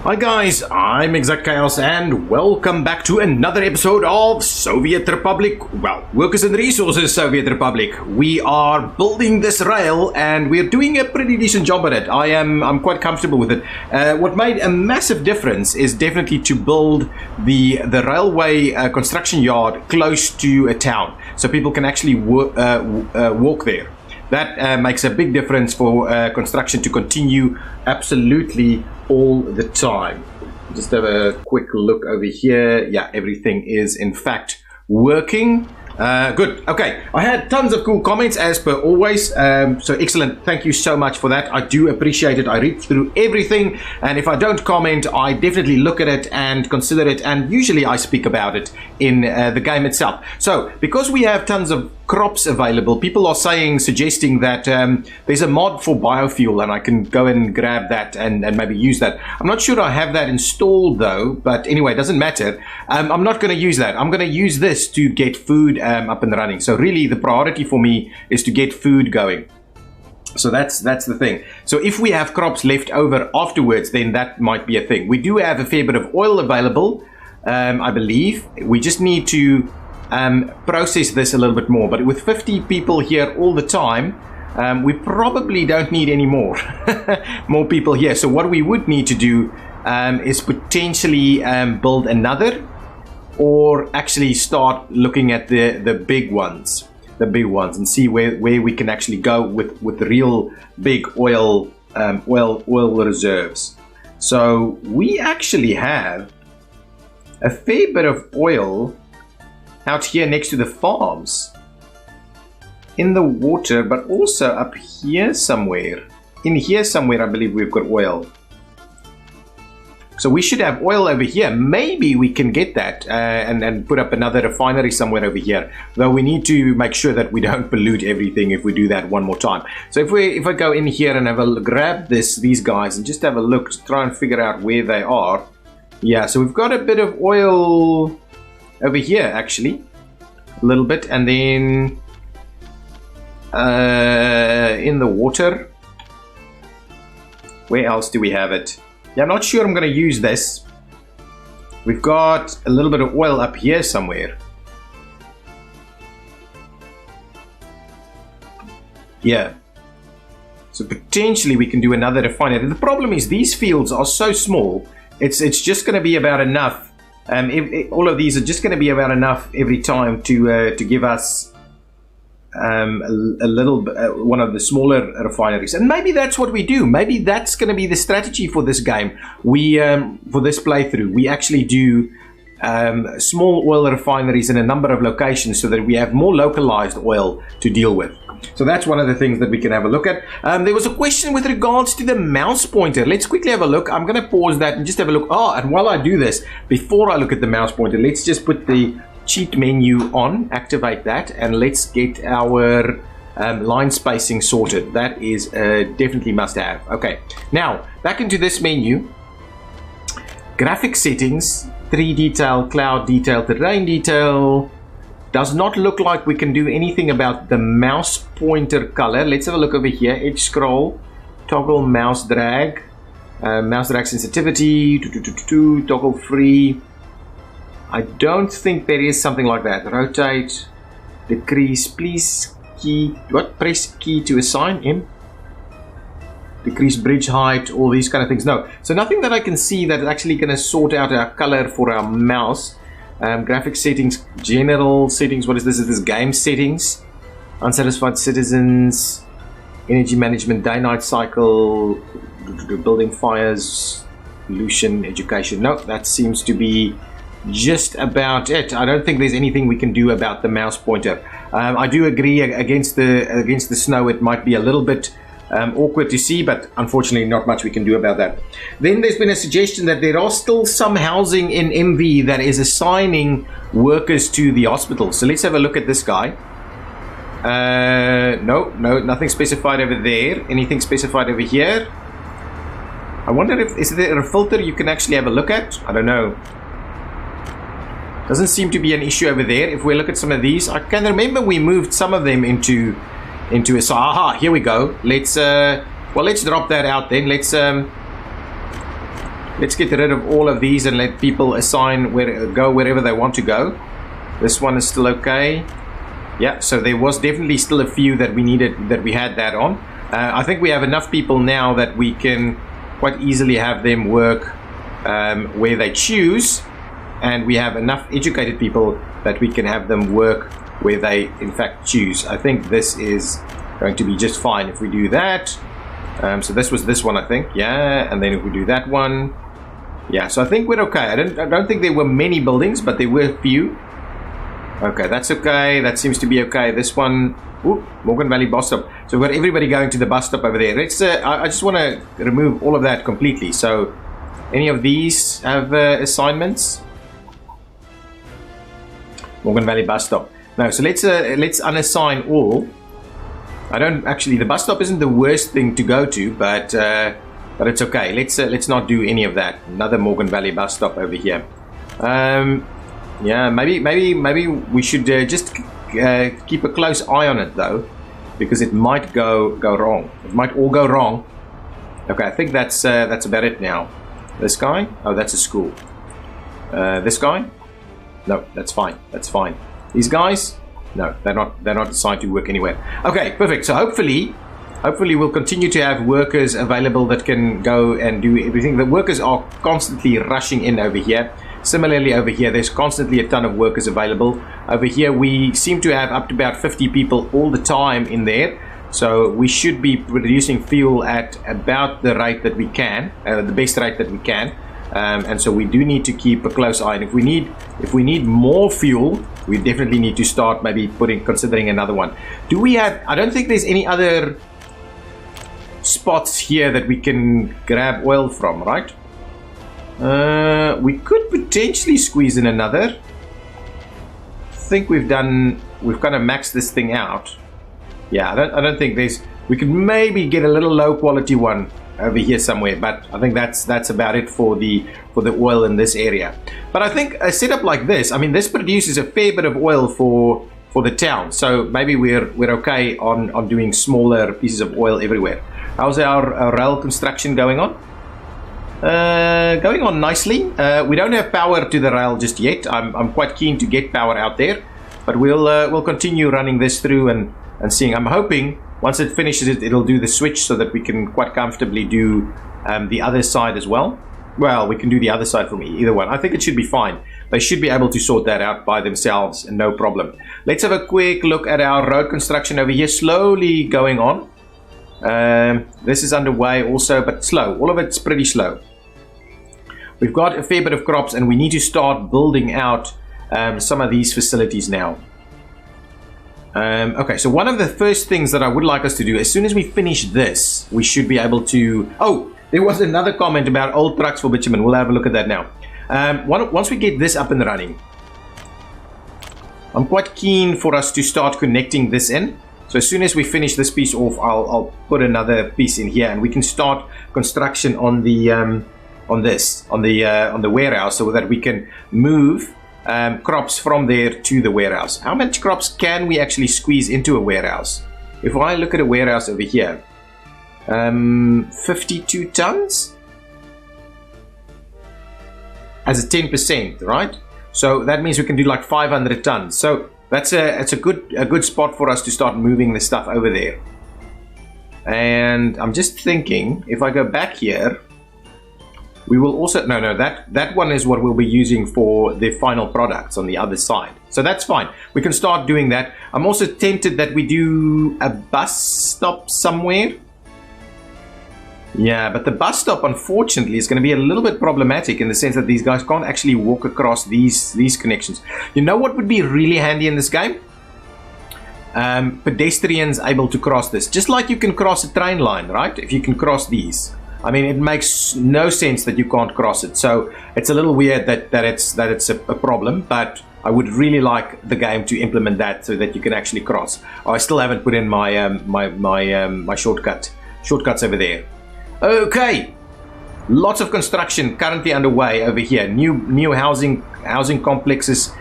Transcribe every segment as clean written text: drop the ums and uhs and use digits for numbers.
Hi guys, I'm ExactChaos and welcome back to another episode of Soviet Republic, Workers and Resources Soviet Republic. We are building this rail and we're doing a pretty decent job at it. I'm quite comfortable with it. What made a massive difference is definitely to build the railway construction yard close to a town, so people can actually walk there. That makes a big difference for construction to continue absolutely all the time. Just have a quick look over here. Yeah, everything is in fact working. Good. Okay, I had tons of cool comments as per always, so excellent. Thank you so much for that. I do appreciate it. I read through everything, and if I don't comment, I definitely look at it and consider it, and usually I speak about it in the game itself. So because we have tons of crops available, people are suggesting that there's a mod for biofuel, and I can go and grab that and maybe use that. I'm not sure I have that installed though, but anyway, it doesn't matter. I'm not going to use that. I'm going to use this to get food up and running. So really the priority for me is to get food going. So that's the thing. So if we have crops left over afterwards, then that might be a thing. We do have a fair bit of oil available, I believe. We just need to process this a little bit more, but with 50 people here all the time, we probably don't need any more people here. So what we would need to do is potentially build another, or actually start looking at the big ones and see where we can actually go with the real big oil reserves. So we actually have a fair bit of oil out here next to the farms, in the water, but also up here somewhere. In here somewhere, I believe we've got oil. So we should have oil over here. Maybe we can get that and put up another refinery somewhere over here. Though we need to make sure that we don't pollute everything if we do that one more time. So if I go in here and have a grab these guys and just have a look, try and figure out where they are. Yeah, so we've got a bit of oil over here actually, a little bit, and then in the water. Where else do we have it? Yeah, I'm not sure I'm going to use this. We've got a little bit of oil up here somewhere. Yeah. So potentially we can do another refinery. The problem is these fields are so small. It's just going to be about enough. All of these are just going to be about enough every time to give us a little one of the smaller refineries, and maybe that's what we do. Maybe that's going to be the strategy for this game. We for this playthrough, we actually do small oil refineries in a number of locations so that we have more localized oil to deal with. So that's one of the things that we can have a look at. There was a question with regards to the mouse pointer. Let's quickly have a look. I'm going to pause that and just have a look. And while I do this, before I look at the mouse pointer, let's just put the cheat menu on, activate that, and let's get our line spacing sorted. That is definitely must have. Okay, now back into this menu. Graphic settings, 3 detail, cloud detail, terrain detail. Does not look like we can do anything about the mouse pointer color. Let's have a look over here. Edge scroll, toggle mouse drag sensitivity, toggle free. I don't think there is something like that. Rotate, decrease, please press key to assign M. Decrease bridge height, all these kind of things. No, so nothing that I can see that is actually going to sort out our color for our mouse. Graphic settings, general settings. What is this? Is this game settings? Unsatisfied citizens, energy management, day-night cycle, building fires, pollution, education. No, that seems to be just about it. I don't think there's anything we can do about the mouse pointer. I do agree against the snow. It might be a little bit awkward to see, but unfortunately not much we can do about that. Then there's been a suggestion that there are still some housing in MV that is assigning workers to the hospital. So let's have a look at this guy. No, nothing specified over there. Anything specified over here? I wonder if is there a filter you can actually have a look at? I don't know. Doesn't seem to be an issue over there. If we look at some of these, I can remember we moved some of them into a, so aha, here we go. Let's drop that out then. Let's Let's get rid of all of these and let people assign go wherever they want to go. This one is still okay. Yeah, so there was definitely still a few that we had that on. I think we have enough people now that we can quite easily have them work where they choose, and we have enough educated people that we can have them work where they in fact choose. I think this is going to be just fine if we do that. So this was this one, I think. Yeah, and then if we do that one, yeah. So I think we're okay. I don't think there were many buildings, but there were a few. Okay, that's okay. That seems to be okay. This one, ooh, Morgan Valley bus stop. So we've got everybody going to the bus stop over there. Let's. I just want to remove all of that completely. So, any of these have assignments? Morgan Valley bus stop. No. So let's unassign all. I don't actually. The bus stop isn't the worst thing to go to, but it's okay. Let's not do any of that. Another Morgan Valley bus stop over here. Yeah, maybe we should just keep a close eye on it though, because it might go wrong. It might all go wrong. Okay, I think that's about it now. This guy? Oh, that's a school. This guy? No, that's fine. That's fine. These guys? No, they're not assigned to work anywhere. Okay, perfect. So hopefully we'll continue to have workers available that can go and do everything. The workers are constantly rushing in over here. Similarly over here, there's constantly a ton of workers available. Over here, we seem to have up to about 50 people all the time in there. So we should be producing fuel at about the rate that we can, the best rate that we can. And so we do need to keep a close eye. And if we need more fuel, we definitely need to start maybe considering another one. Do we have? I don't think there's any other spots here that we can grab oil from, right? We could potentially squeeze in another. I think we've kind of maxed this thing out. Yeah, I don't think we could maybe get a little low quality one over here somewhere, but I think that's about it for the oil in this area. But I think a setup like this, I mean, this produces a fair bit of oil for the town, so maybe we're okay on doing smaller pieces of oil everywhere. How's our rail construction going on? Going on nicely. We don't have power to the rail just yet. I'm quite keen to get power out there, but we'll continue running this through and seeing. I'm hoping once it finishes it'll do the switch so that we can quite comfortably do the other side as well. Well, we can do the other side from either one. I think it should be fine. They should be able to sort that out by themselves and no problem. Let's have a quick look at our road construction over here. Slowly going on. This is underway also, but slow. All of it's pretty slow. We've got a fair bit of crops and we need to start building out some of these facilities now. Okay, so one of the first things that I would like us to do, as soon as we finish this, we should be able to... Oh, there was another comment about old trucks for bitumen. We'll have a look at that now. Once we get this up and running, I'm quite keen for us to start connecting this in. So as soon as we finish this piece off, I'll put another piece in here and we can start construction on the on the warehouse so that we can move crops from there to the warehouse. How much crops can we actually squeeze into a warehouse? If I look at a warehouse over here, 52 tons as a 10%, right? So that means we can do like 500 tons. So that's a good spot for us to start moving the stuff over there. And I'm just thinking, if I go back here, we will also that one is what we'll be using for the final products on the other side. So that's fine. We can start doing that. I'm also tempted that we do a bus stop somewhere. Yeah, but the bus stop, unfortunately, is going to be a little bit problematic in the sense that these guys can't actually walk across these connections. You know what would be really handy in this game? Pedestrians able to cross this. Just like you can cross a train line, right? If you can cross these. I mean, it makes no sense that you can't cross it. So it's a little weird that it's a problem, but I would really like the game to implement that so that you can actually cross. Oh, I still haven't put in my my shortcuts over there. Okay, lots of construction currently underway over here. New housing complexes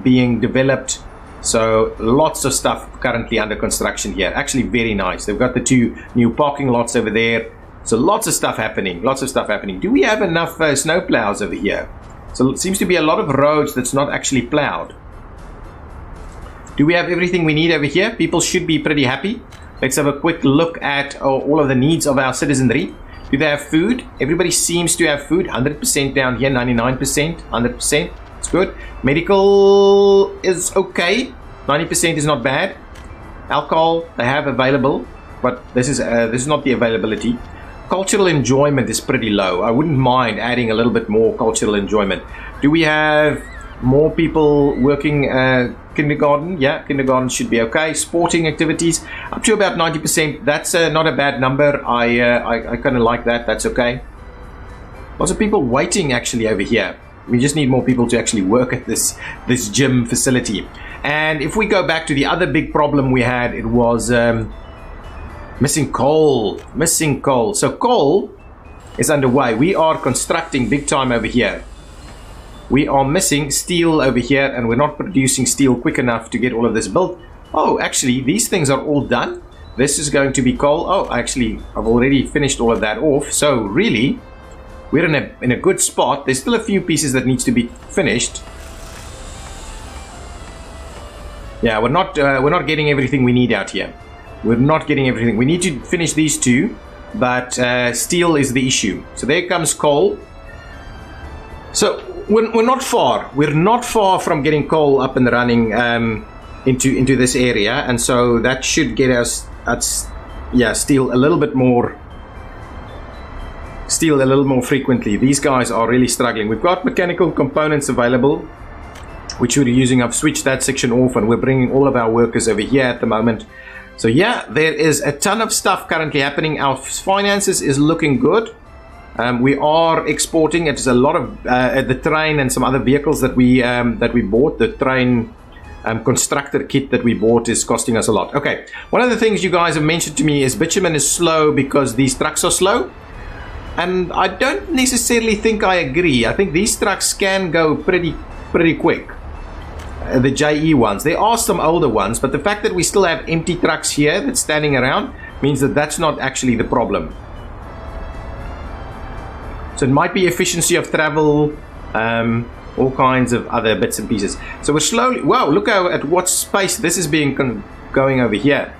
being developed. So lots of stuff currently under construction here. Actually very nice. They've got the 2 new parking lots over there. So lots of stuff happening. Lots of stuff happening. Do we have enough snow plows over here? So it seems to be a lot of roads that's not actually plowed. Do we have everything we need over here? People should be pretty happy. Let's have a quick look at all of the needs of our citizenry. Do they have food? Everybody seems to have food. 100% down here, 99%, 100%. It's good. Medical is okay. 90% is not bad. Alcohol they have available, but this is not the availability. Cultural enjoyment is pretty low. I wouldn't mind adding a little bit more cultural enjoyment. Do we have more people working kindergarten? Yeah, kindergarten should be okay. Sporting activities up to about 90%. That's not a bad number. I kind of like that. That's okay. Lots of people waiting actually over here. We just need more people to actually work at this gym facility. And if we go back to the other big problem we had, it was missing coal. So coal is underway. We are constructing big time over here. We are missing steel over here, and we're not producing steel quick enough to get all of this built. Oh, actually, these things are all done. This is going to be coal. Oh, actually, I've already finished all of that off. So really, we're in a good spot. There's still a few pieces that needs to be finished. Yeah, we're not getting everything we need out here. We're not getting everything. We need to finish these two, but steel is the issue. So there comes coal. So we're not far. We're not far from getting coal up and running into this area, and so that should get us steel a little bit more. Steel a little more frequently. These guys are really struggling. We've got mechanical components available, which we're using. I've switched that section off, and we're bringing all of our workers over here at the moment. So yeah, there is a ton of stuff currently happening. Our finances is looking good. We are exporting. It's a lot of the train and some other vehicles that we bought. The train constructor kit that we bought is costing us a lot. Okay, one of the things you guys have mentioned to me is bitumen is slow because these trucks are slow. And I don't necessarily think I agree. I think these trucks can go pretty quick. The JE ones. There are some older ones, but the fact that we still have empty trucks here that's standing around means that that's not actually the problem. So it might be efficiency of travel, all kinds of other bits and pieces. So we're slowly, wow, look at what space this is being going over here.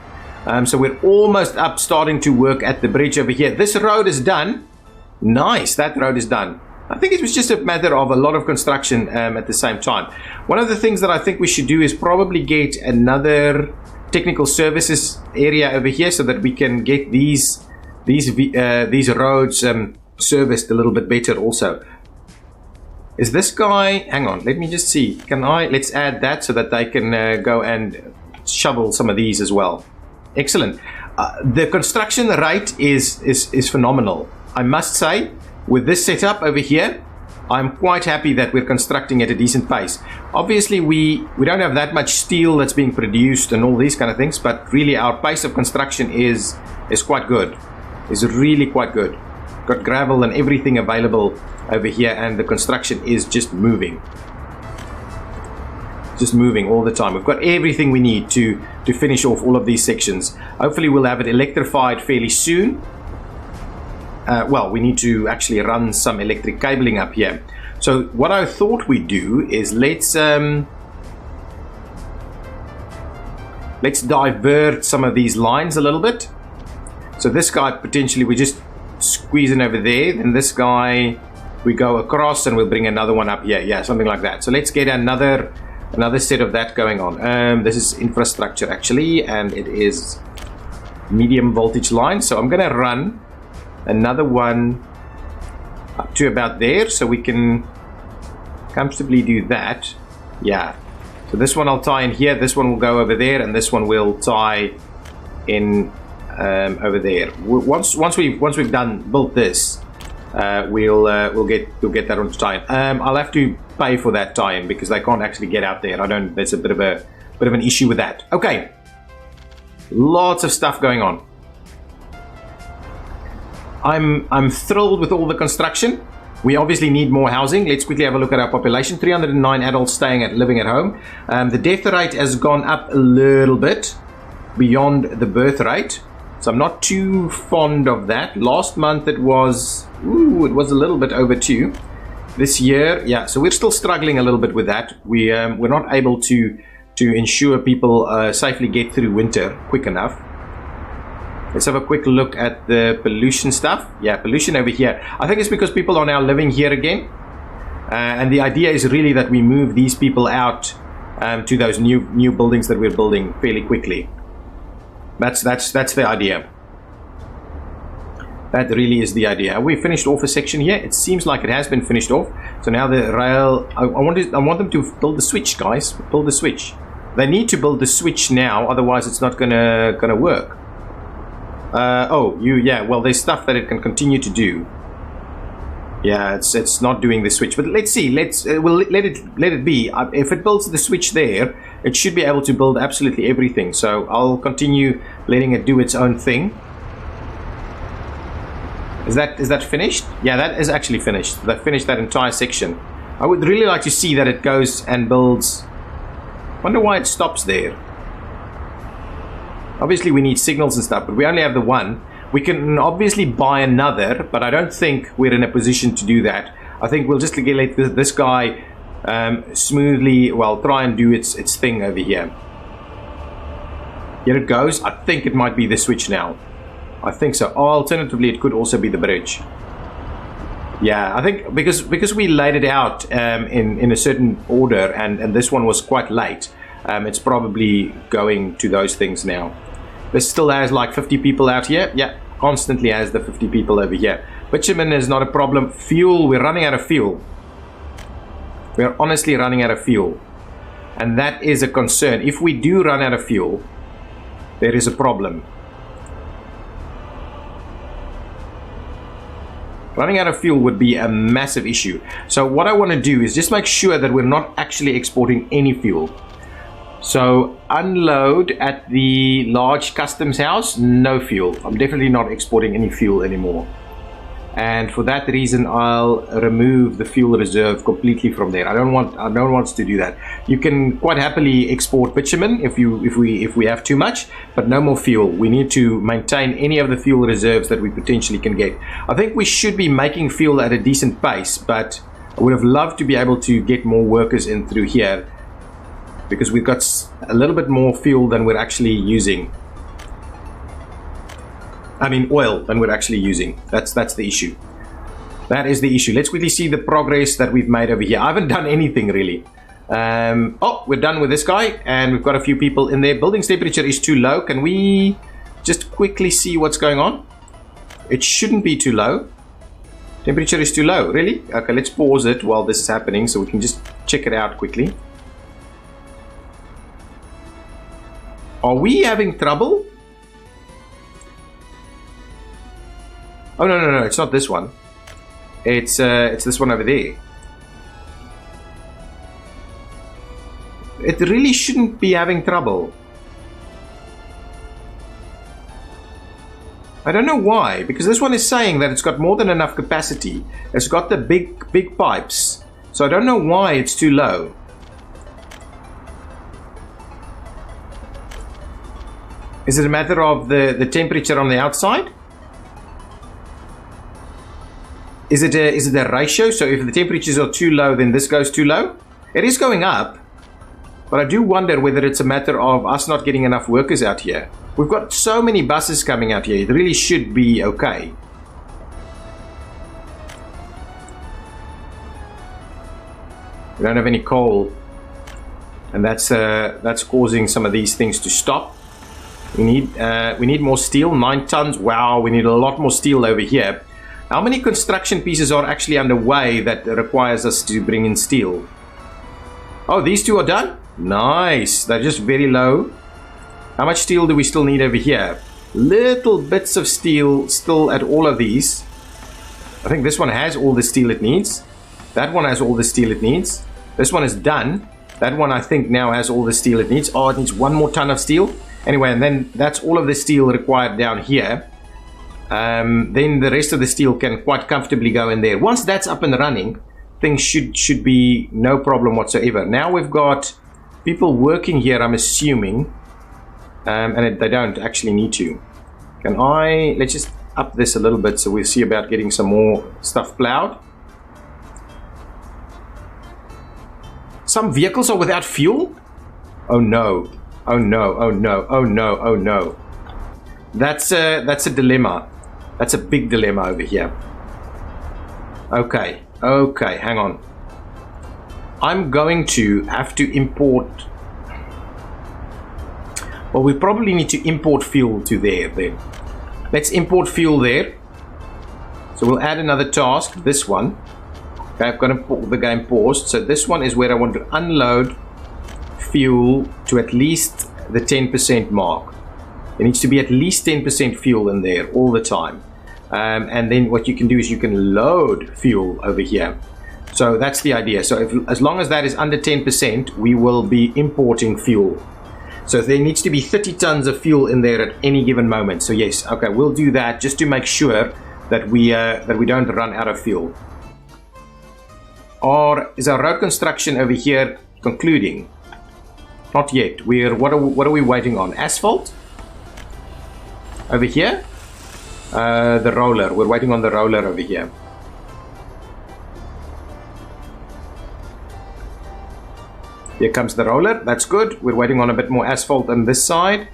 So we're almost up, starting to work at the bridge over here. This road is done. Nice, that road is done. I think it was just a matter of a lot of construction at the same time. One of the things that I think we should do is probably get another technical services area over here so that we can get these roads serviced a little bit better also. Is this guy, hang on, let me just see. Let's add that so that they can go and shovel some of these as well. Excellent. The construction rate is phenomenal. I must say, with this setup over here, I'm quite happy that we're constructing at a decent pace. Obviously, we don't have that much steel that's being produced and all these kind of things, but really our pace of construction is quite good. It's really quite good. Got gravel and everything available over here, and the construction is just moving. Just moving all the time. We've got everything we need to finish off all of these sections. Hopefully we'll have it electrified fairly soon. Well, we need to actually run some electric cabling up here. So what I thought we'd do is let's divert some of these lines a little bit. So this guy potentially we just squeeze in over there, then this guy we go across and we'll bring another one up here. Yeah, something like that. So let's get another set of that going on. This is infrastructure actually, and it is medium voltage line. So I'm gonna run another one up to about there so we can comfortably do that. Yeah, so this one I'll tie in here, this one will go over there, and this one will tie in over there. Once we've built this, we'll get that on tie-in. I'll have to pay for that tie-in because they can't actually get out there. There's a bit of an issue with that. Okay, lots of stuff going on. I'm thrilled with all the construction. We obviously need more housing. Let's quickly have a look at our population. 309 adults living at home. The death rate has gone up a little bit beyond the birth rate. So I'm not too fond of that. Last month it was a little bit over 2. This year, yeah, so we're still struggling a little bit with that. We're not able to ensure people safely get through winter quick enough. Let's have a quick look at the pollution stuff. Yeah, pollution over here. I think it's because people are now living here again. And the idea is really that we move these people out to those new buildings that we're building fairly quickly. That's the idea. That really is the idea. Have we finished off a section here? It seems like it has been finished off. So now the rail... I want them to build the switch, guys. Build the switch. They need to build the switch now, otherwise it's not gonna work. Yeah, well, there's stuff that it can continue to do. Yeah, it's not doing the switch, but let's see. We'll let it be. If it builds the switch there, it should be able to build absolutely everything. So I'll continue letting it do its own thing. Is that finished? Yeah, that is actually finished. They finished that entire section. I would really like to see that it goes and builds. Wonder why it stops there. Obviously we need signals and stuff, but we only have the one. We can obviously buy another, but I don't think we're in a position to do that. I think we'll just let this guy smoothly, well, try and do its thing over here. Here it goes. I think it might be the switch now. I think so. Alternatively, it could also be the bridge. Yeah, I think because we laid it out in a certain order, and this one was quite late, it's probably going to those things now. This still has like 50 people out here. Yeah, constantly has the 50 people over here. Bitumen is not a problem. Fuel, we're running out of fuel. We're honestly running out of fuel. And that is a concern. If we do run out of fuel, there is a problem. Running out of fuel would be a massive issue. So what I want to do is just make sure that we're not actually exporting any fuel. So unload at the large customs house, no fuel. I'm definitely not exporting any fuel anymore. And for that reason, I'll remove the fuel reserve completely from there. I don't want to do that. You can quite happily export bitumen if we have too much, but no more fuel. We need to maintain any of the fuel reserves that we potentially can get. I think we should be making fuel at a decent pace, but I would have loved to be able to get more workers in through here, because we've got a little bit more fuel than we're actually using. I mean oil than we're actually using. That's the issue. That is the issue. Let's quickly see the progress that we've made over here. I haven't done anything really. Oh, we're done with this guy, and we've got a few people in there. Building's temperature is too low. Can we just quickly see what's going on? It shouldn't be too low. Temperature is too low. Really? Okay, let's pause it while this is happening so we can just check it out quickly. Are we having trouble? Oh, no, it's not this one. It's this one over there. It really shouldn't be having trouble. I don't know why, because this one is saying that it's got more than enough capacity. It's got the big pipes. So I don't know why it's too low. Is it a matter of the temperature on the outside? Is it a ratio? So if the temperatures are too low, then this goes too low? It is going up, but I do wonder whether it's a matter of us not getting enough workers out here. We've got so many buses coming out here. It really should be okay. We don't have any coal, and that's causing some of these things to stop. We need more steel. 9 tons. Wow, we need a lot more steel over here. How many construction pieces are actually underway that requires us to bring in steel? Oh, these two are done? Nice. They're just very low. How much steel do we still need over here? Little bits of steel still at all of these. I think this one has all the steel it needs. That one has all the steel it needs. This one is done. That one I think now has all the steel it needs. Oh, it needs 1 more ton of steel. Anyway, and then that's all of the steel required down here. Then the rest of the steel can quite comfortably go in there. Once that's up and running, things should be no problem whatsoever. Now we've got people working here, I'm assuming, and they don't actually need to. Can I... Let's just up this a little bit so we'll see about getting some more stuff plowed. Some vehicles are without fuel? Oh no. Oh no, oh no, oh no, oh no. That's a dilemma. That's a big dilemma over here. Okay, okay, hang on. I'm going to have to import... Well, we probably need to import fuel to there then. Let's import fuel there. So we'll add another task, this one. Okay, I've got the game paused. So this one is where I want to unload fuel to at least the 10% mark. There needs to be at least 10% fuel in there all the time. And then what you can do is you can load fuel over here. So that's the idea. So as long as that is under 10%, we will be importing fuel. So there needs to be 30 tons of fuel in there at any given moment. So yes, okay, we'll do that just to make sure that we don't run out of fuel. Or is our road construction over here concluding? Not yet. What are we waiting on? Asphalt? Over here? The roller. We're waiting on the roller over here. Here comes the roller. That's good. We're waiting on a bit more asphalt on this side.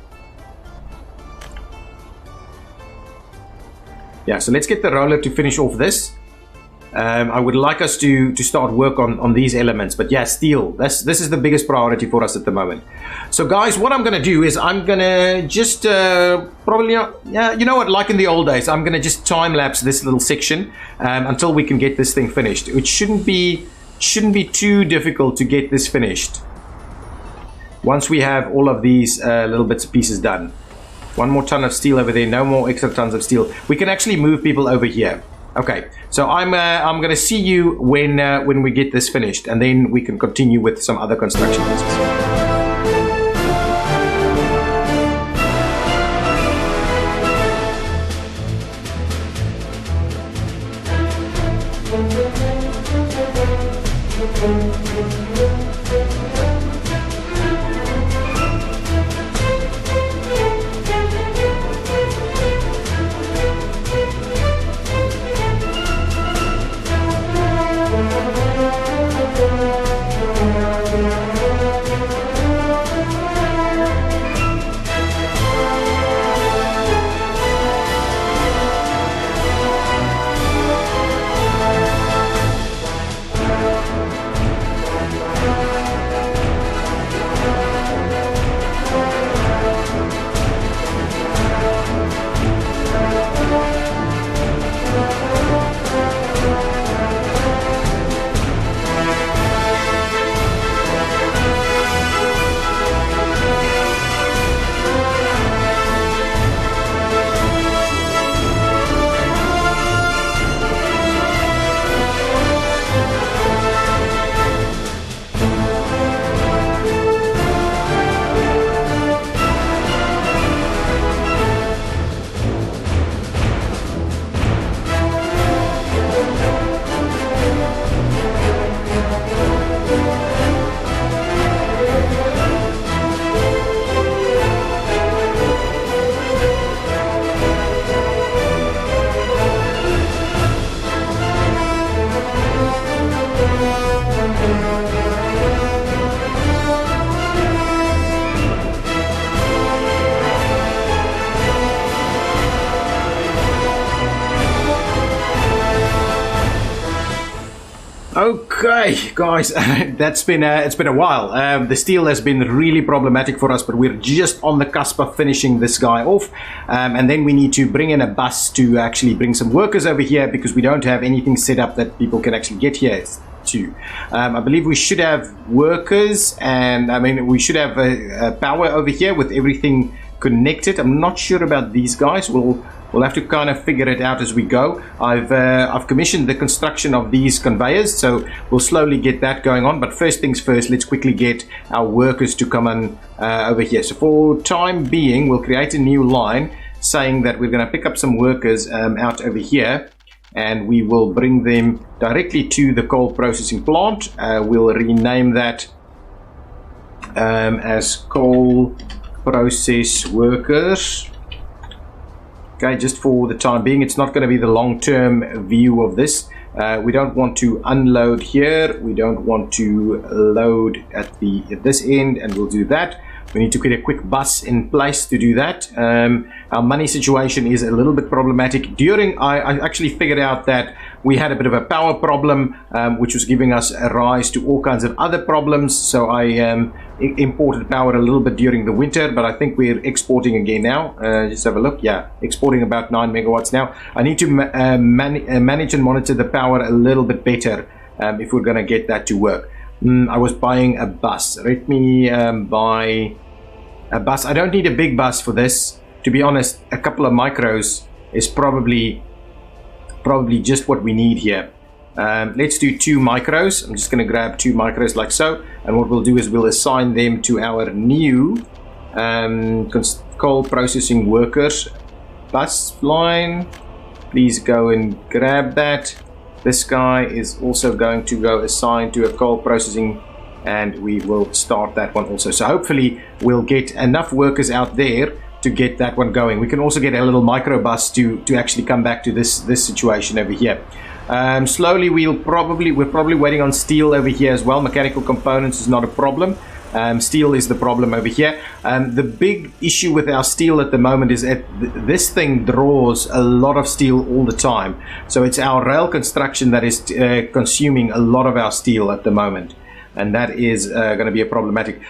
Yeah, so let's get the roller to finish off this. I would like us to start work on these elements, but yeah, steel. This is the biggest priority for us at the moment. So guys, what I'm gonna do is I'm gonna just probably, yeah, you know what, like in the old days, I'm gonna just time lapse this little section until we can get this thing finished. It shouldn't be too difficult to get this finished once we have all of these little bits and pieces done. One more ton of steel over there, no more extra tons of steel. We can actually move people over here. Okay, so I'm gonna see you when we get this finished, and then we can continue with some other construction tasks. Okay, guys, it's been a while. The steel has been really problematic for us, but we're just on the cusp of finishing this guy off, and then we need to bring in a bus to actually bring some workers over here because we don't have anything set up that people can actually get here to. I believe we should have workers, and I mean we should have power over here with everything connected. I'm not sure about these guys. We'll have to kind of figure it out as we go. I've commissioned the construction of these conveyors, so we'll slowly get that going on. But first things first, let's quickly get our workers to come on over here. So for time being, we'll create a new line saying that we're going to pick up some workers out over here, and we will bring them directly to the coal processing plant. We'll rename that as coal process workers. Okay, just for the time being, it's not going to be the long-term view of this. We don't want to unload here. We don't want to load at this end, and we'll do that. We need to get a quick bus in place to do that. Our money situation is a little bit problematic. I actually figured out that we had a bit of a power problem, which was giving us a rise to all kinds of other problems. So I imported power a little bit during the winter, but I think we're exporting again now. Just have a look. Yeah, exporting about 9 megawatts now. I need to manage and monitor the power a little bit better if we're going to get that to work. I was buying a bus. Let me buy a bus. I don't need a big bus for this. To be honest, a couple of micros is probably just what we need here. Let's do 2 micros. I'm just going to grab 2 micros like so. And what we'll do is we'll assign them to our new coal processing workers bus line. Please go and grab that. This guy is also going to go assigned to a coal processing, and we will start that one also. So hopefully we'll get enough workers out there to get that one going. We can also get a little microbus to actually come back to this situation over here. Slowly we're probably waiting on steel over here as well. Mechanical components is not a problem. Steel is the problem over here. The big issue with our steel at the moment is that this thing draws a lot of steel all the time. So it's our rail construction that is consuming a lot of our steel at the moment. And that is going to be a problematic.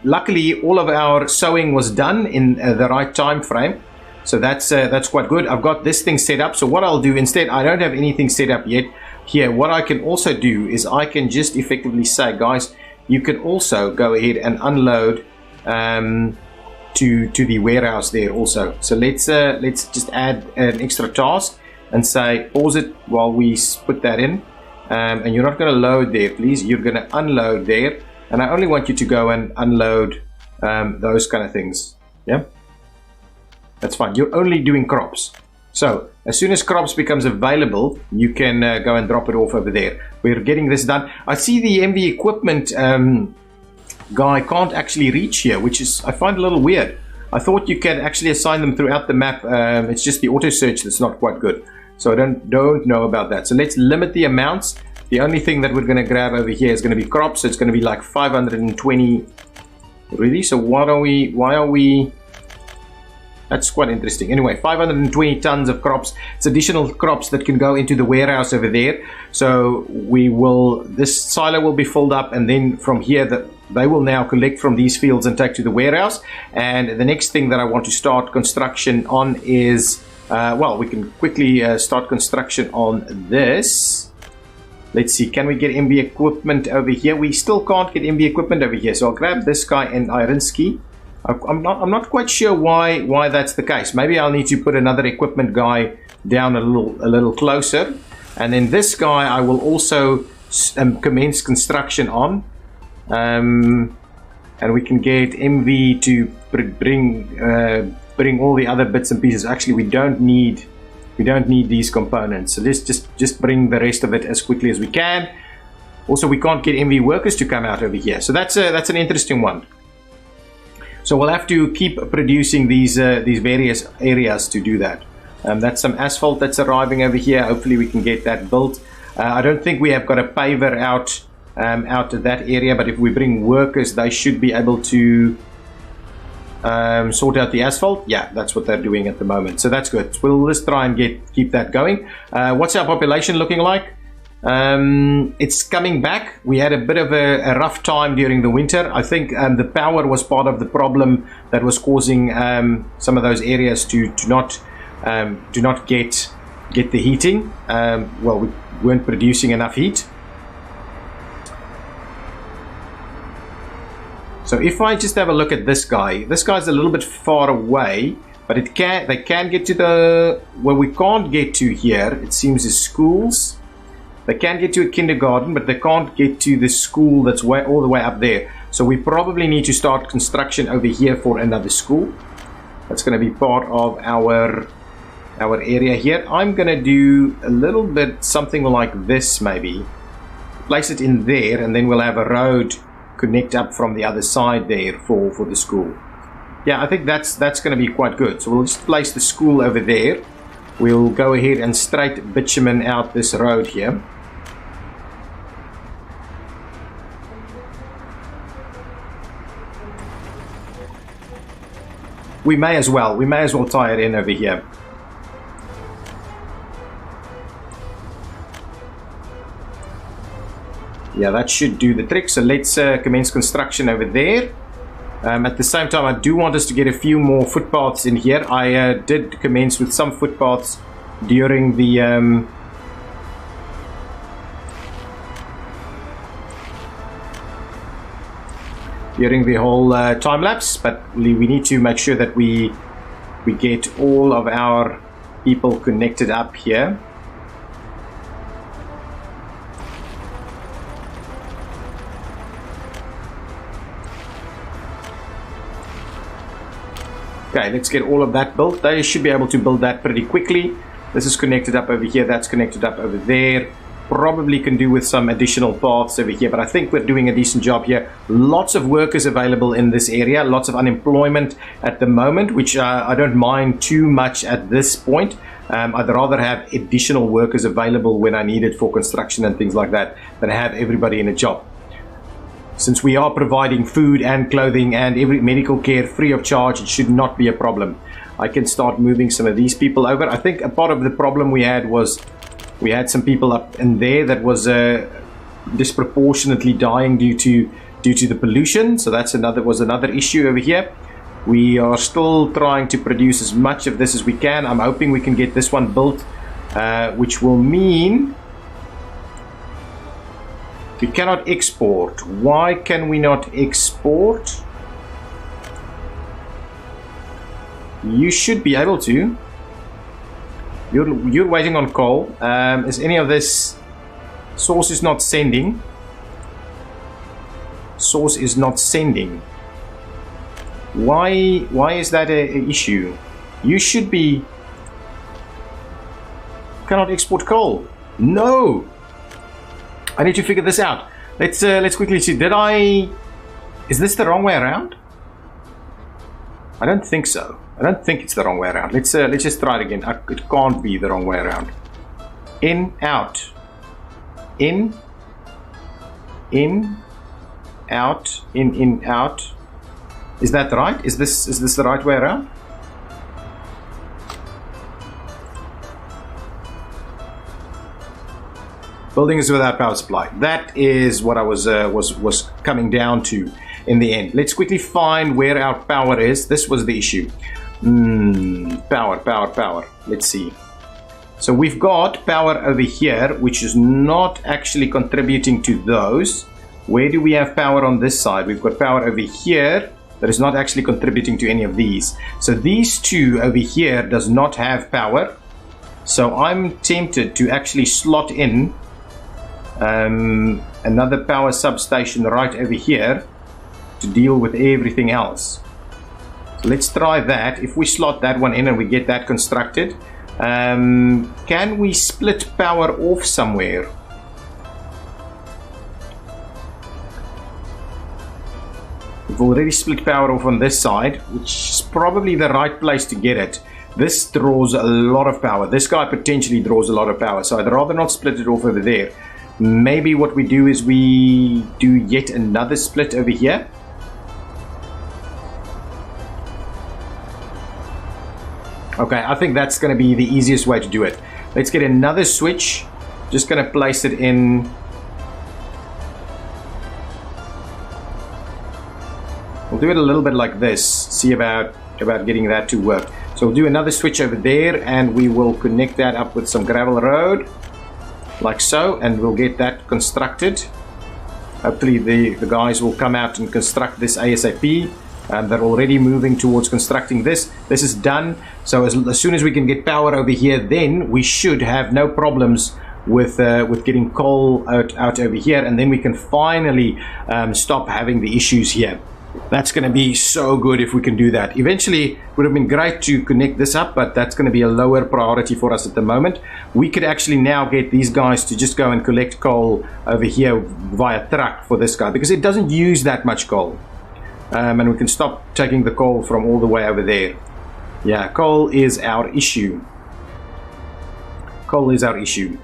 Luckily, all of our sewing was done in the right time frame. So that's quite good. I've got this thing set up. So what I'll do instead, I don't have anything set up yet here. What I can also do is I can just effectively say, guys, you can also go ahead and unload to the warehouse there also. So let's just add an extra task and say pause it while we put that in. And you're not going to load there, please. You're going to unload there, and I only want you to go and unload those kind of things. Yeah, that's fine. You're only doing crops. So as soon as crops becomes available, you can go and drop it off over there. We're getting this done. I see the MV equipment guy can't actually reach here, which is, I find a little weird. I thought you can actually assign them throughout the map. It's just the auto search that's not quite good. So I don't know about that. So let's limit the amounts. The only thing that we're going to grab over here is going to be crops. So it's going to be like 520. Really? So why are we? That's quite interesting. Anyway, 520 tons of crops. It's additional crops that can go into the warehouse over there. So this silo will be filled up, and then from here they will now collect from these fields and take to the warehouse. And the next thing that I want to start construction on is, well, we can quickly start construction on this. Let's see, can we get MB equipment over here? We still can't get MB equipment over here. So I'll grab this guy and Ironski. I'm not quite sure why that's the case. Maybe I'll need to put another equipment guy down a little closer, and then this guy I will also commence construction on, and we can get MV to bring all the other bits and pieces. Actually, we don't need these components, so let's just bring the rest of it as quickly as we can. Also, we can't get MV workers to come out over here, so that's an interesting one. So we'll have to keep producing these various areas to do that. That's some asphalt that's arriving over here. Hopefully we can get that built. I don't think we have got a paver out to that area, but if we bring workers, they should be able to sort out the asphalt. Yeah, that's what they're doing at the moment. So that's good. Let's try and keep that going. What's our population looking like? It's coming back. We had a bit of a rough time during the winter. I think the power was part of the problem that was causing some of those areas to not get the heating. Well, we weren't producing enough heat. So if I just have a look at this guy's a little bit far away, but they can get to where we can't get to here, it seems, is schools. They can get to a kindergarten, but they can't get to the school that's all the way up there. So we probably need to start construction over here for another school. That's going to be part of our area here. I'm going to do a little bit something like this, maybe. Place it in there, and then we'll have a road connect up from the other side there for the school. Yeah, I think that's going to be quite good. So we'll just place the school over there. We'll go ahead and straight bitumen out this road here. We may as well tie it in over here. Yeah, that should do the trick. So let's commence construction over there. At the same time, I do want us to get a few more footpaths in here. I did commence with some footpaths during the whole time lapse, but we need to make sure that we get all of our people connected up here. Okay, let's get all of that built. They should be able to build that pretty quickly. This is connected up over here, that's connected up over there. Probably can do with some additional paths over here, but I think we're doing a decent job here. Lots of workers available in this area, lots of unemployment at the moment, which I don't mind too much at this point. I'd rather have additional workers available when I need it for construction and things like that than have everybody in a job. Since we are providing food and clothing and every medical care free of charge, it should not be a problem. I can start moving some of these people over. I think a part of the problem we had was we had some people up in there that was disproportionately dying due to the pollution. So that's another issue over here. We are still trying to produce as much of this as we can. I'm hoping we can get this one built, which will mean we cannot export. Why can we not export? You should be able to. You're waiting on coal. Is any of this source is not sending? Source is not sending. Why is that an issue? You should be. Cannot export coal. No. I need to figure this out. Let's quickly see. Is this the wrong way around? I don't think so. I don't think it's the wrong way around. Let's just try it again. It can't be the wrong way around. In, out. In, out, in, out. Is that right? Is this the right way around? Building is without power supply. That is what I was coming down to in the end. Let's quickly find where our power is. This was the issue. Power. Let's see. So we've got power over here, which is not actually contributing to those. Where do we have power on this side? We've got power over here that is not actually contributing to any of these. So these two over here does not have power. So I'm tempted to actually slot in another power substation right over here to deal with everything else. So let's try that. If we slot that one in and we get that constructed, can we split power off somewhere? We've already split power off on this side, which is probably the right place to get it. This draws a lot of power. This guy potentially draws a lot of power, so I'd rather not split it off over there. Maybe what we do is we do yet another split over here. Okay, I think that's going to be the easiest way to do it. Let's get another switch. Just going to place it in. We'll do it a little bit like this. See about getting that to work. So we'll do another switch over there and we will connect that up with some gravel road. Like so, and we'll get that constructed. Hopefully the guys will come out and construct this ASAP. They're already moving towards constructing this. This is done. So as soon as we can get power over here, then we should have no problems with getting coal out over here, and then we can finally stop having the issues here. That's going to be so good if we can do that. Eventually, it would have been great to connect this up, but that's going to be a lower priority for us at the moment. We could actually now get these guys to just go and collect coal over here via truck for this guy, because it doesn't use that much coal. And we can stop taking the coal from all the way over there. Yeah, coal is our issue. Coal is our issue.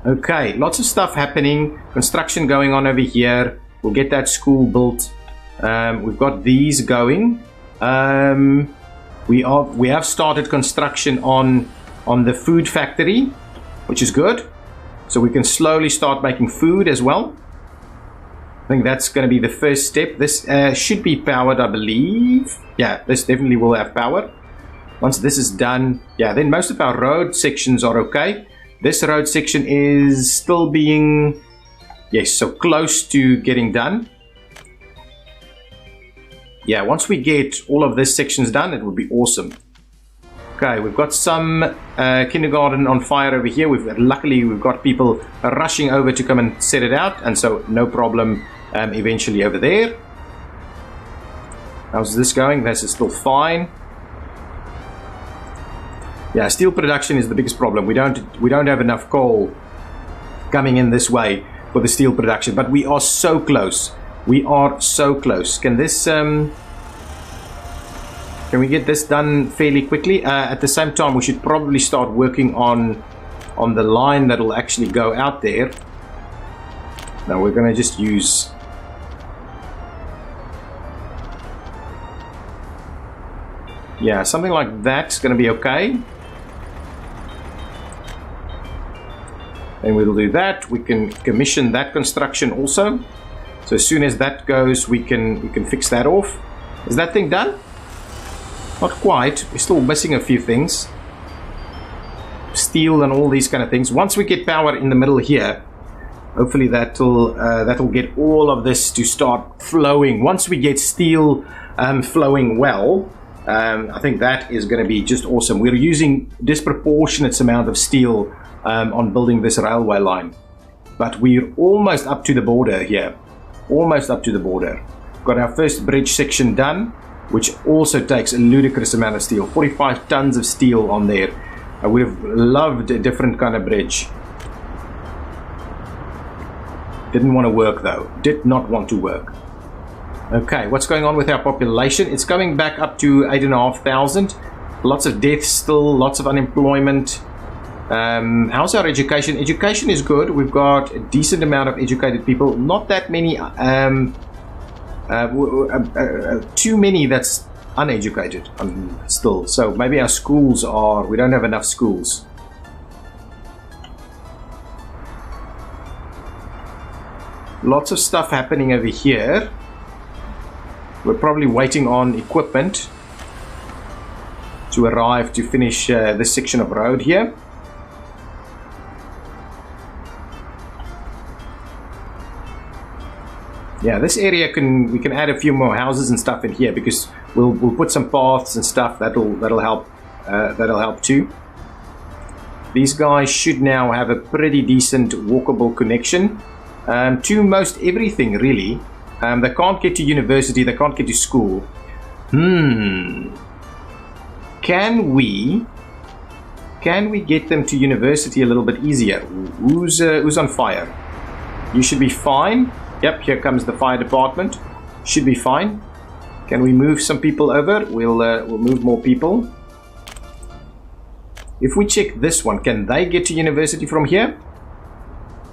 Okay, lots of stuff happening. Construction going on over here. We'll get that school built. We've got these going. We have started construction on the food factory, which is good. So we can slowly start making food as well. I think that's going to be the first step. This should be powered, I believe. Yeah, this definitely will have power. Once this is done, yeah, then most of our road sections are okay. This road section is still being, yes, so close to getting done. Yeah, once we get all of this sections done, it would be awesome. Okay, we've got some kindergarten on fire over here. Luckily, we've got people rushing over to come and set it out, and so no problem eventually over there. How's this going? This is still fine. Yeah, steel production is the biggest problem. We don't have enough coal coming in this way for the steel production, but we are so close. We are so close. Can this can we get this done fairly quickly? At the same time, we should probably start working on the line that will actually go out there. Now we're going to just use, yeah, something like that's going to be okay. And we'll do that. We can commission that construction also. So as soon as that goes, we can fix that off. Is that thing done? Not quite. We're still missing a few things. Steel and all these kind of things. Once we get power in the middle here, hopefully that'll get all of this to start flowing. Once we get steel flowing well, I think that is going to be just awesome. We're using disproportionate amount of steel on building this railway line, but we're almost up to the border here. Almost up to the border. Got our first bridge section done, which also takes a ludicrous amount of steel. 45 tons of steel on there. I would have loved a different kind of bridge. Didn't want to work though. Did not want to work. Okay, what's going on with our population? It's going back up to 8,500. Lots of deaths still, lots of unemployment. How's our education? Education is good. We've got a decent amount of educated people. Not that many, too many that's uneducated still. So maybe our schools we don't have enough schools. Lots of stuff happening over here. We're probably waiting on equipment to arrive to finish this section of road here. Yeah, this area we can add a few more houses and stuff in here because we'll put some paths and stuff that'll help too. These guys should now have a pretty decent walkable connection to most everything really. They can't get to university, they can't get to school. Can we get them to university a little bit easier? Who's on fire? You should be fine. Yep, here comes the fire department. Should be fine. Can we move some people over? We'll move more people. If we check this one, can they get to university from here?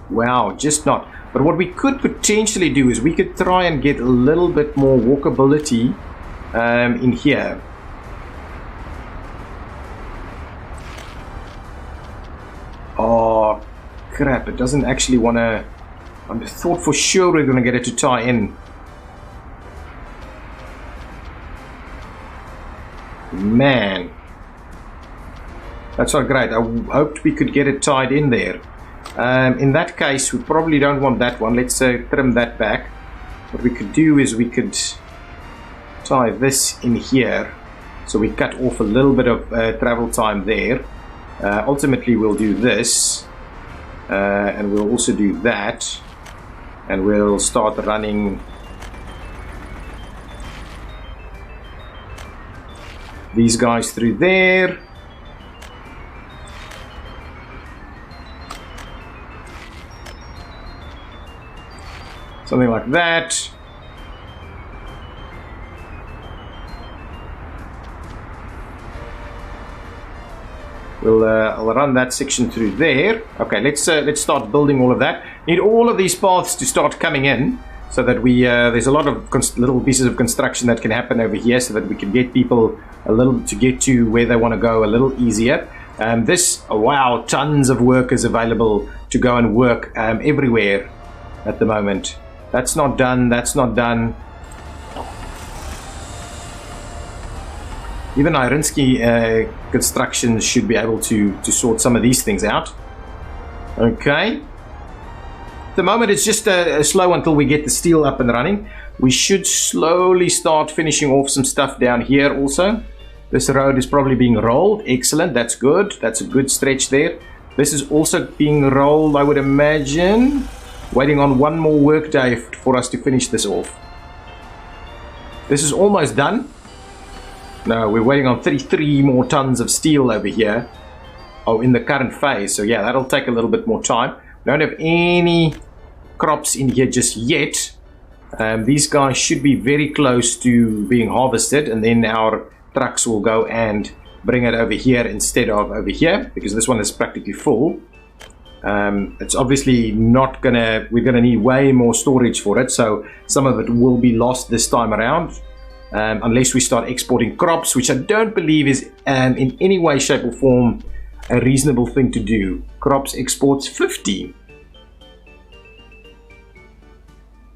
Wow, just not. But what we could potentially do is we could try and get a little bit more walkability in here. Oh, crap. It doesn't actually want to... I thought for sure we're going to get it to tie in. Man. That's not great. I hoped we could get it tied in there. In that case, we probably don't want that one. Let's trim that back. What we could do is we could tie this in here. So we cut off a little bit of travel time there. Ultimately, we'll do this. And we'll also do that. And we'll start running these guys through there. Something like that. I'll run that section through there. Okay, let's start building all of that. Need all of these paths to start coming in, so that we there's a lot of little pieces of construction that can happen over here, so that we can get people to get to where they want to go a little easier. Wow, tons of workers available to go and work everywhere at the moment. That's not done. That's not done. Even Irinsky construction should be able to sort some of these things out. Okay. At the moment it's just slow until we get the steel up and running. We should slowly start finishing off some stuff down here also. This road is probably being rolled. Excellent, that's good. That's a good stretch there. This is also being rolled, I would imagine. Waiting on one more work day for us to finish this off. This is almost done. No, we're waiting on 33 more tons of steel over here. Oh, in the current phase. So yeah, that'll take a little bit more time. We don't have any crops in here just yet. These guys should be very close to being harvested, and then our trucks will go and bring it over here instead of over here, because this one is practically full. It's obviously not gonna, we're gonna need way more storage for it, so some of it will be lost this time around. Unless we start exporting crops, which I don't believe is in any way, shape or form a reasonable thing to do. Crops exports 50.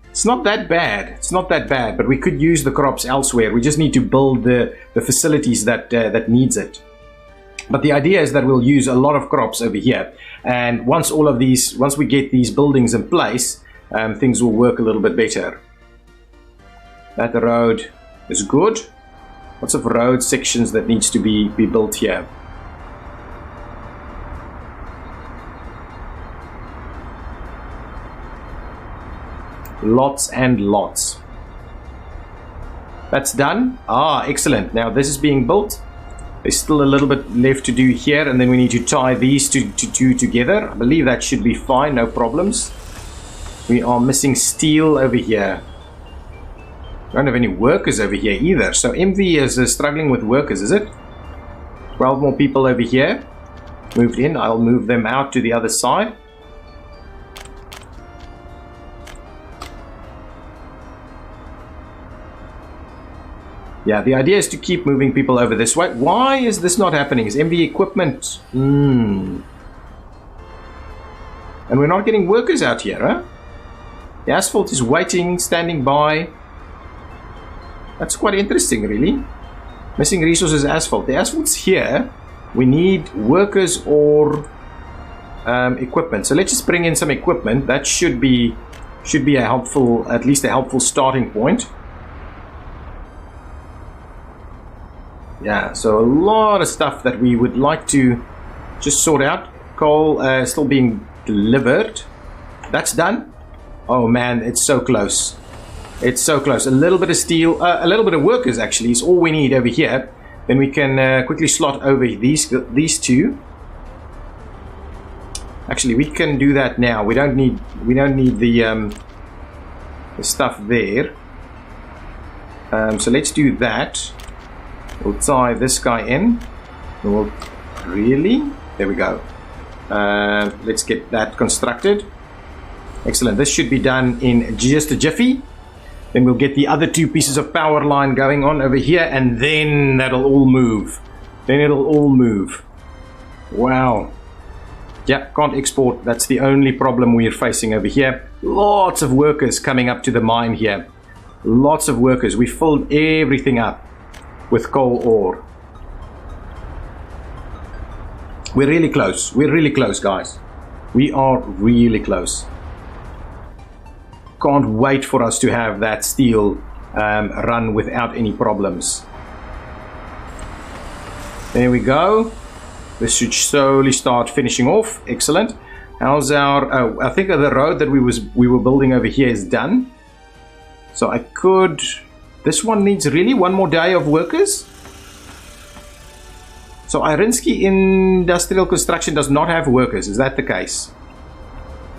It's not that bad. It's not that bad, but we could use the crops elsewhere. We just need to build the facilities that needs it. But the idea is that we'll use a lot of crops over here, and once we get these buildings in place, things will work a little bit better. That road is good. Lots of road sections that needs to be built here. Lots and lots. That's done. Ah, excellent. Now this is being built. There's still a little bit left to do here, and then we need to tie these two together. I believe that should be fine, no problems. We are missing steel over here. Don't have any workers over here either. So MV is struggling with workers, is it? 12 more people over here moved in. I'll move them out to the other side. Yeah, the idea is to keep moving people over this way. Why is this not happening? Is MV equipment? And we're not getting workers out here, huh? The asphalt is waiting, standing by. That's quite interesting, really. Missing resources, asphalt. The asphalt's here. We need workers or equipment. So let's just bring in some equipment. That should be a helpful, at least a helpful starting point. Yeah, so a lot of stuff that we would like to just sort out. Coal still being delivered. That's done. Oh man, it's so close. It's so close. A little bit of steel, a little bit of workers actually is all we need over here. Then we can quickly slot over these two. Actually, we can do that now. We don't need the stuff there. So let's do that. We'll tie this guy in. We'll really. There we go. Let's get that constructed. Excellent. This should be done in just a jiffy. Then we'll get the other two pieces of power line going on over here, and then that'll all move. Then it'll all move. Wow. Yeah, can't export. That's the only problem we're facing over here. Lots of workers coming up to the mine here. Lots of workers. We filled everything up with coal ore. We're really close. We're really close, guys. We are really close. Can't wait for us to have that steel run without any problems. There we go. This should slowly start finishing off. Excellent. How's our... Oh, I think the road that we were building over here is done. So I could... This one needs really one more day of workers. So Irinsky Industrial Construction does not have workers. Is that the case?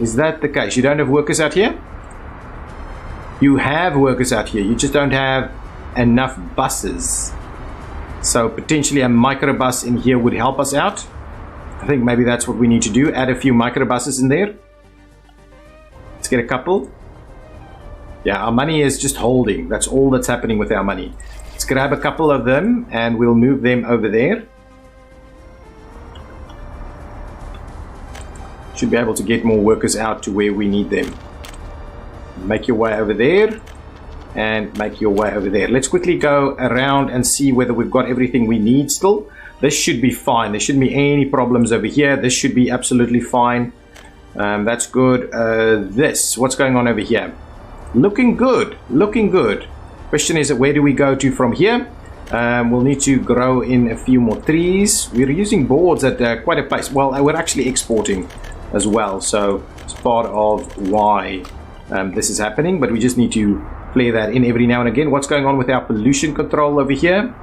Is that the case? You don't have workers out here? You have workers out here. You just don't have enough buses. So potentially a microbus in here would help us out. I think maybe that's what we need to do. Add a few microbuses in there. Let's get a couple. Yeah, our money is just holding. That's all that's happening with our money. Let's grab a couple of them and we'll move them over there. Should be able to get more workers out to where we need them. Make your way over there and make your way over there. Let's quickly go around and see whether we've got everything we need still. This should be fine. There shouldn't be any problems over here. This should be absolutely fine. That's good. What's going on over here? Looking good. Looking good. Question is, where do we go to from here? We'll need to grow in a few more trees. We're using boards at quite a pace. Well, we're actually exporting as well. So it's part of why this is happening. But we just need to play that in every now and again. What's going on with our pollution control over here?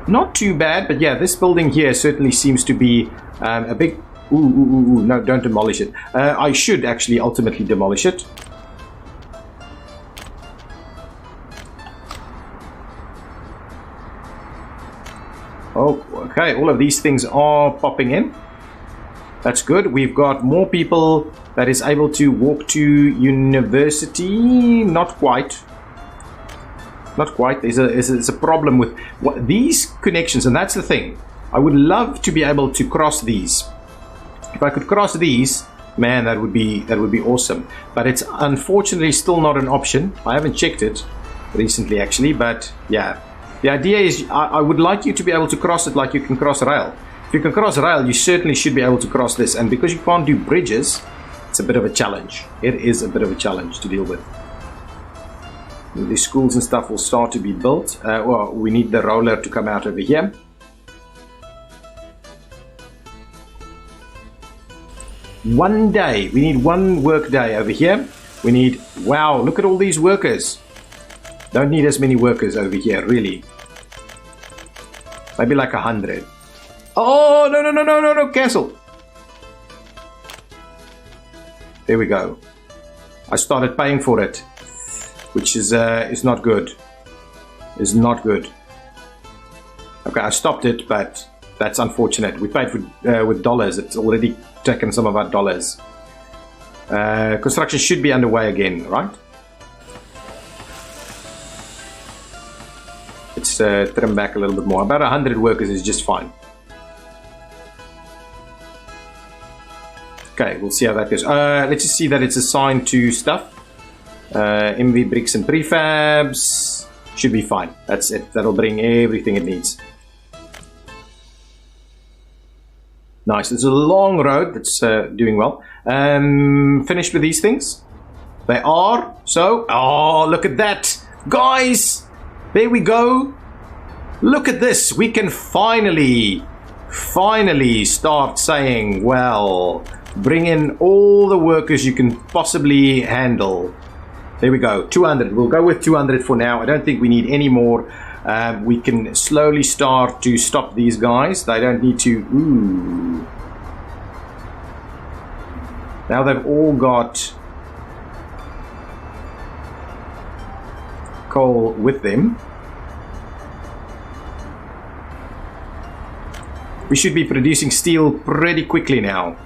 Not too bad, but yeah, this building here certainly seems to be a big... Ooh, no, don't demolish it. I should actually ultimately demolish it. Oh, okay, all of these things are popping in. That's good. We've got more people that is able to walk to university. Not quite. Not quite. There's a problem with these connections, and that's the thing. I would love to be able to cross these. If I could cross these, man, that would be awesome. But it's unfortunately still not an option. I haven't checked it recently, actually, but yeah. The idea is I would like you to be able to cross it like you can cross rail. If you can cross rail, you certainly should be able to cross this. And because you can't do bridges, it's a bit of a challenge. It is a bit of a challenge to deal with. The schools and stuff will start to be built. Well, we need the roller to come out over here. One day. We need one work day over here. We need... Wow, look at all these workers. Don't need as many workers over here, really. Maybe like 100. Oh, no, cancel. There we go. I started paying for it. Which is not good. Is not good. Okay, I stopped it, but that's unfortunate. We paid for with dollars. It's already taken some of our dollars. Construction should be underway again, right? Let's trim back a little bit more. About 100 workers is just fine. Okay, we'll see how that goes. Let's just see that it's assigned to stuff. MV bricks and prefabs should be fine. That's it. That'll bring everything it needs. Nice. It's a long road that's doing well. Finished with these things? They are. So, oh, look at that. Guys, there we go. Look at this. We can finally start saying, well, bring in all the workers you can possibly handle. There we go, 200. We'll go with 200 for now. I don't think we need any more. We can slowly start to stop these guys. They don't need to... Ooh. Now they've all got coal with them. We should be producing steel pretty quickly now.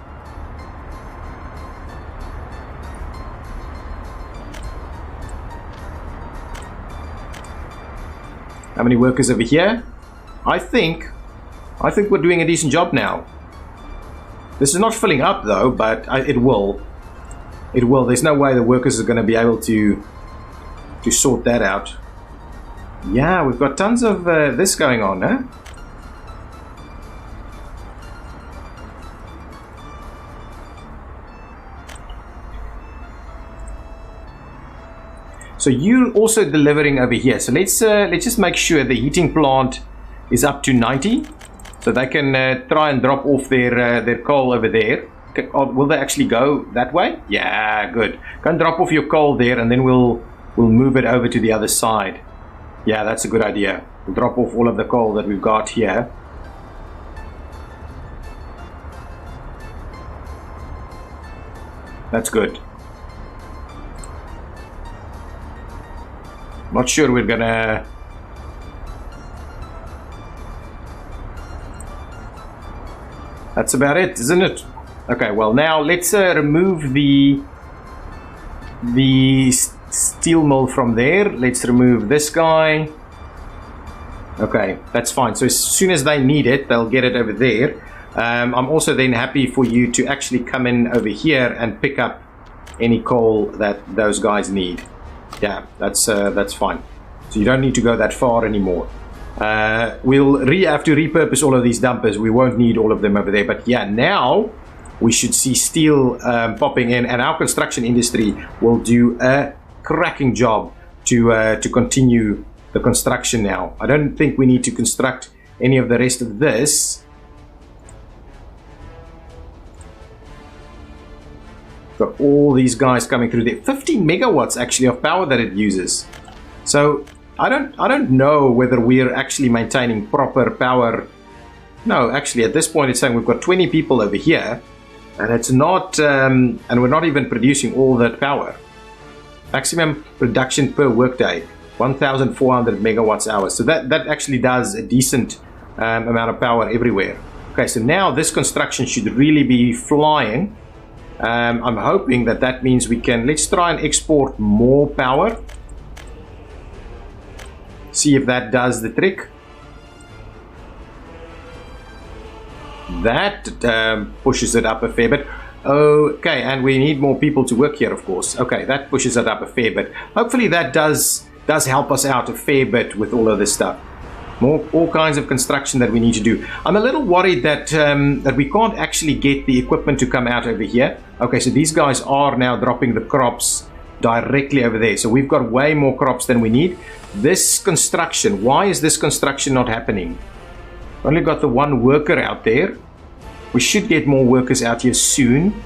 How many workers over here? I think we're doing a decent job now. This is not filling up though, but it will. It will. There's no way the workers are going to be able to sort that out. Yeah, we've got tons of this going on, huh? So you're also delivering over here. So let's just make sure the heating plant is up to 90, so they can try and drop off their coal over there. Okay, will they actually go that way? Yeah, good. Go and drop off your coal there, and then we'll move it over to the other side. Yeah, that's a good idea. We'll drop off all of the coal that we've got here. That's good. Not sure we're gonna... That's about it, isn't it? Okay, well now let's remove the steel mill from there. Let's remove this guy. Okay, that's fine. So as soon as they need it, they'll get it over there. I'm also then happy for you to actually come in over here and pick up any coal that those guys need. Yeah, that's fine. So you don't need to go that far anymore. We'll have to repurpose all of these dumpers. We won't need all of them over there. But yeah, now we should see steel popping in, and our construction industry will do a cracking job to continue the construction now. I don't think we need to construct any of the rest of this. Got all these guys coming through there. 15 megawatts actually of power that it uses. So I don't know whether we're actually maintaining proper power. No, actually at this point it's saying we've got 20 people over here, and it's not and we're not even producing all that power. Maximum production per workday 1,400 megawatts hours. So that actually does a decent amount of power everywhere. Okay, so now this construction should really be flying. I'm hoping that means we can, let's try and export more power. See if that does the trick. That pushes it up a fair bit. Okay, and we need more people to work here, of course. Okay, that pushes it up a fair bit. Hopefully that does help us out a fair bit with all of this stuff. All kinds of construction that we need to do. I'm a little worried that we can't actually get the equipment to come out over here. Okay, so these guys are now dropping the crops directly over there. So we've got way more crops than we need. This construction, why is this construction not happening? Only got the one worker out there. We should get more workers out here soon.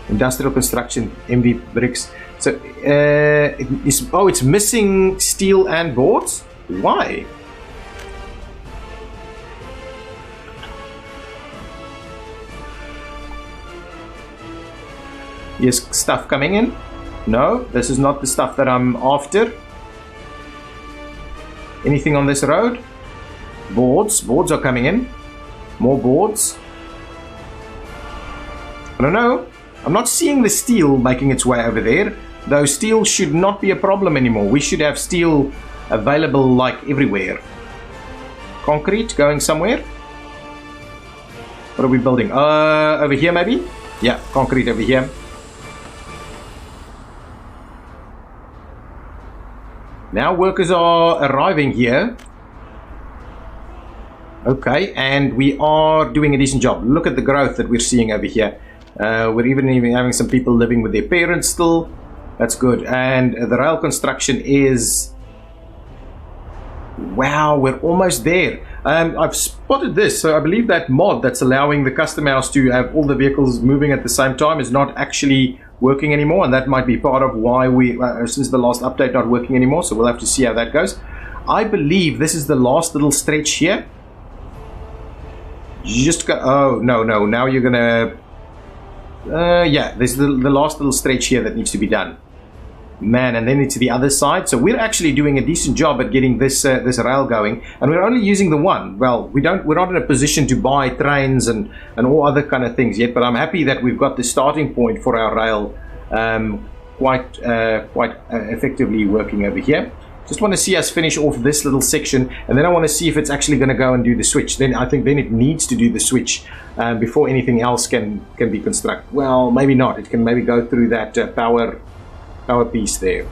Industrial construction, MV bricks. So it's missing steel and boards. Why? Is stuff coming in? No, this is not the stuff that I'm after. Anything on this road? Boards are coming in. More boards. I don't know. I'm not seeing the steel making its way over there. Though steel should not be a problem anymore. We should have steel available like everywhere. Concrete going somewhere? What are we building? Over here maybe? Yeah, concrete over here. Now workers are arriving here. Okay, and we are doing a decent job. Look at the growth that we're seeing over here. We're even having some people living with their parents still. That's good. And the rail construction is... Wow, we're almost there. I've spotted this. So I believe that mod that's allowing the custom house to have all the vehicles moving at the same time is not actually working anymore, and that might be part of why we since the last update not working anymore. So we'll have to see how that goes. I believe this is the last little stretch here. You just go, oh no, now you're gonna yeah, there's the last little stretch here that needs to be done, man, and then it's the other side. So we're actually doing a decent job at getting this this rail going, and we're only using the one. Well, we're not in a position to buy trains and all other kind of things yet, but I'm happy that we've got the starting point for our rail quite effectively working over here. Just want to see us finish off this little section, and then I want to see if it's actually going to go and do the switch. Then I think then it needs to do the switch before anything else can be constructed. Well, maybe not. It can maybe go through that power piece there.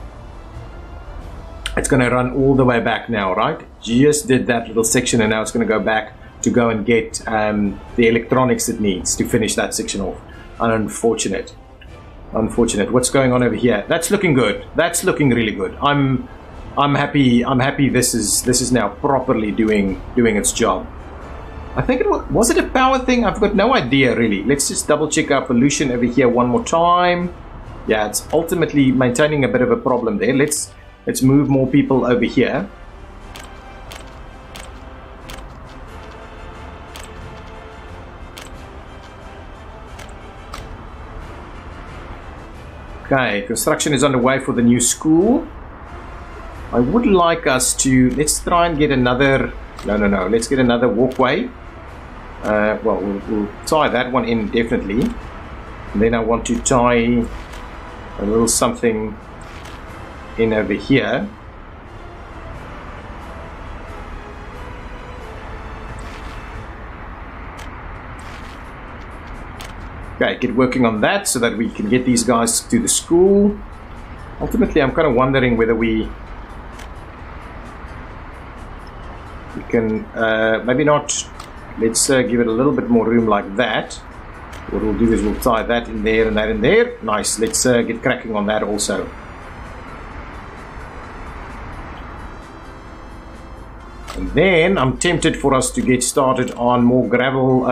It's going to run all the way back now, right? Just did that little section, and now it's going to go back to go and get the electronics it needs to finish that section off. Unfortunate. What's going on over here? That's looking good. That's looking really good. I'm happy this is now properly doing its job. I think it was it a power thing? I've got no idea really. Let's just double check our pollution over here one more time. Yeah, it's ultimately maintaining a bit of a problem there. Let's move more people over here. Okay, construction is underway for the new school. I would like us to, let's try and get another, no, let's get another walkway Well, we'll tie that one in definitely. And then I want to tie a little something in over here. Okay, get working on that so that we can get these guys to the school. Ultimately, I'm kind of wondering whether we can maybe not. Let's give it a little bit more room like that. What we'll do is we'll tie that in there and that in there. Nice. Let's get cracking on that also. And then I'm tempted for us to get started on more gravel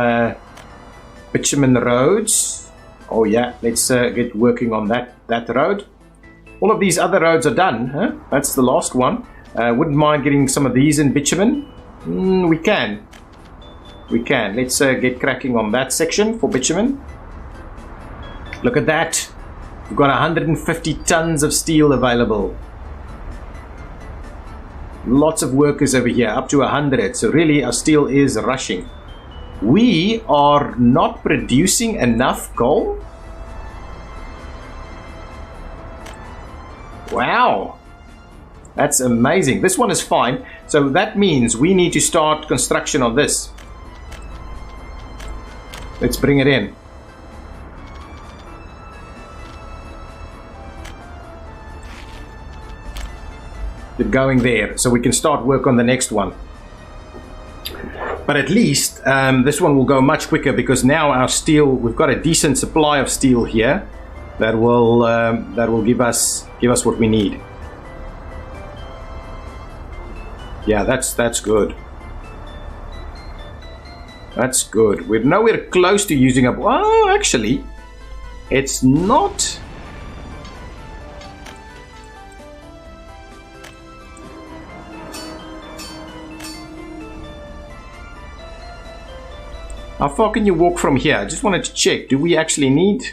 bitumen roads. Oh yeah, let's get working on that road. All of these other roads are done, huh? That's the last one. Wouldn't mind getting some of these in bitumen. We can. Let's get cracking on that section for bitumen. Look at that. We've got 150 tons of steel available. Lots of workers over here, up to 100. So really, our steel is rushing. We are not producing enough coal? Wow. That's amazing. This one is fine. So that means we need to start construction on this. Let's bring it in. Get going there so we can start work on the next one. But at least this one will go much quicker because now our steel, we've got a decent supply of steel here that will give us what we need. Yeah, that's good. That's good. We're nowhere close to using up. Oh, actually, it's not. How far can you walk from here? I just wanted to check. Do we actually need?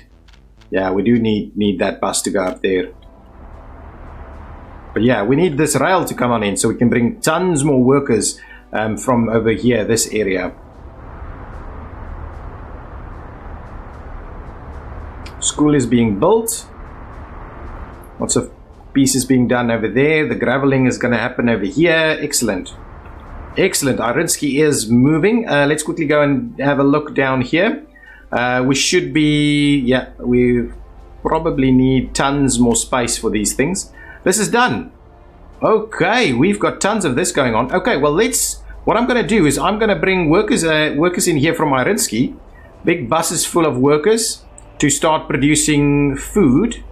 Yeah, we do need that bus to go up there. But yeah, we need this rail to come on in so we can bring tons more workers from over here, this area. School is being built. Lots of pieces being done over there. The graveling is going to happen over here. Excellent. Excellent. Arinsky is moving. Let's quickly go and have a look down here. We should be, yeah, we probably need tons more space for these things. This is done. Okay, we've got tons of this going on. Okay, well, what I'm going to do is I'm going to bring workers in here from Arinsky. Big buses full of workers to start producing food.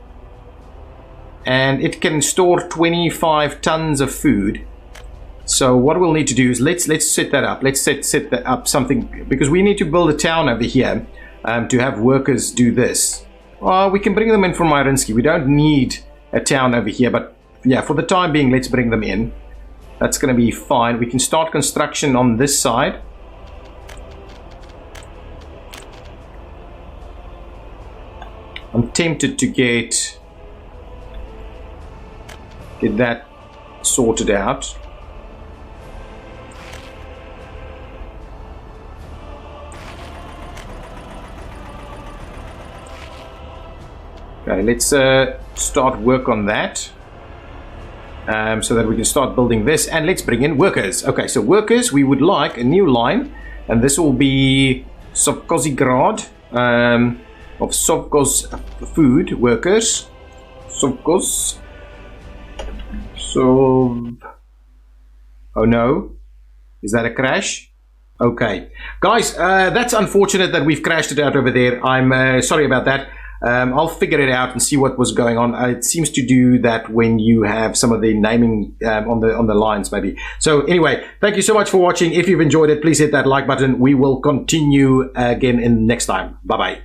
And it can store 25 tons of food. So what we'll need to do is let's set that up. Let's set that up something, because we need to build a town over here to have workers do this. We can bring them in from Arinsky. We don't need a town over here, but yeah, for the time being, let's bring them in. That's going to be fine. We can start construction on this side. I'm tempted to get that sorted out. Okay, let's start work on that so that we can start building this, and let's bring in workers. Okay, so workers, we would like a new line, and this will be Sovkozigrad of Sovkoz food workers. Sovkoz. So, oh no, is that a crash? Okay, guys, that's unfortunate that we've crashed it out over there. I'm sorry about that. I'll figure it out and see what was going on. It seems to do that when you have some of the naming on the lines, maybe. So anyway, thank you so much for watching. If you've enjoyed it, please hit that like button. We will continue again in next time. Bye bye.